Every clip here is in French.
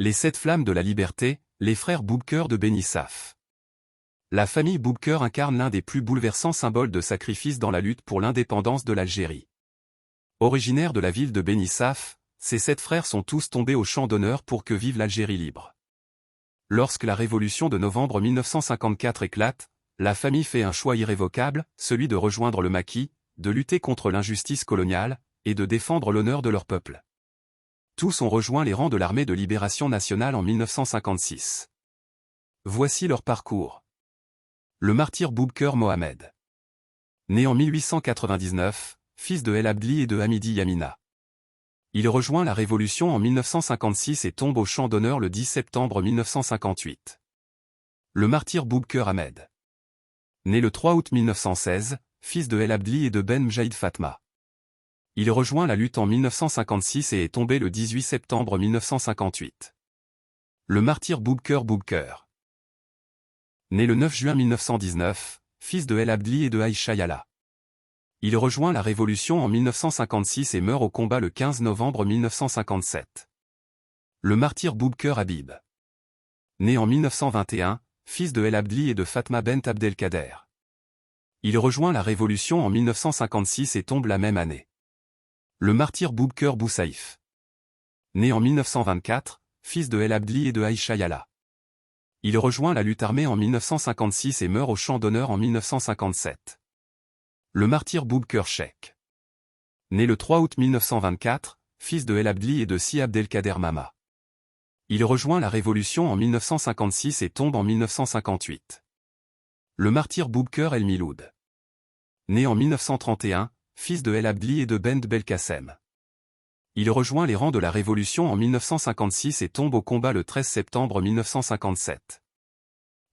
Les 7 flammes de la liberté, les frères Boubkeur de Beni Saf. La famille Boubkeur incarne l'un des plus bouleversants symboles de sacrifice dans la lutte pour l'indépendance de l'Algérie. Originaires de la ville de Beni Saf, ces 7 frères sont tous tombés au champ d'honneur pour que vive l'Algérie libre. Lorsque la révolution de novembre 1954 éclate, la famille fait un choix irrévocable, celui de rejoindre le maquis, de lutter contre l'injustice coloniale, et de défendre l'honneur de leur peuple. Tous ont rejoint les rangs de l'armée de libération nationale en 1956. Voici leur parcours. Le martyr Boubkeur Mohamed. Né en 1899, fils de El Abdli et de Hamidi Yamina. Il rejoint la Révolution en 1956 et tombe au champ d'honneur le 10 septembre 1958. Le martyr Boubkeur Ahmed. Né le 3 août 1916, fils de El Abdli et de Ben Mjaïd Fatma. Il rejoint la lutte en 1956 et est tombé le 18 septembre 1958. Le martyr Boubkeur Boubkeur. Né le 9 juin 1919, fils de El Abdli et de Aïcha Yala. Il rejoint la Révolution en 1956 et meurt au combat le 15 novembre 1957. Le martyr Boubkeur Habib. Né en 1921, fils de El Abdli et de Fatma Bent Abdelkader. Il rejoint la Révolution en 1956 et tombe la même année. Le martyr Boubkeur Boussaïf. Né en 1924, fils de El Abdli et de Aïcha Yala. Il rejoint la lutte armée en 1956 et meurt au champ d'honneur en 1957. Le martyr Boubkeur Cheikh. Né le 3 août 1924, fils de El Abdli et de Si Abdelkader Mama. Il rejoint la Révolution en 1956 et tombe en 1958. Le martyr Boubkeur El Miloud. Né en 1931, fils de El Abdli et de Bent Belkacem. Il rejoint les rangs de la Révolution en 1956 et tombe au combat le 13 septembre 1957.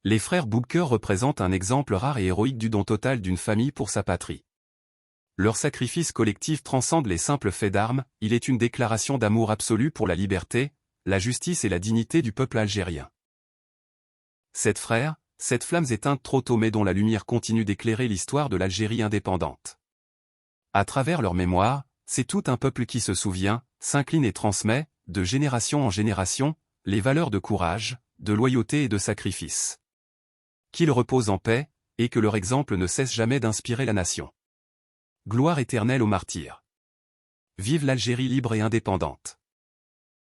Les frères Boubkeur représentent un exemple rare et héroïque du don total d'une famille pour sa patrie. Leur sacrifice collectif transcende les simples faits d'armes, il est une déclaration d'amour absolu pour la liberté, la justice et la dignité du peuple algérien. 7 frères, 7 flammes éteintes trop tôt mais dont la lumière continue d'éclairer l'histoire de l'Algérie indépendante. À travers leur mémoire, c'est tout un peuple qui se souvient, s'incline et transmet, de génération en génération, les valeurs de courage, de loyauté et de sacrifice. Qu'ils reposent en paix, et que leur exemple ne cesse jamais d'inspirer la nation. Gloire éternelle aux martyrs. Vive l'Algérie libre et indépendante.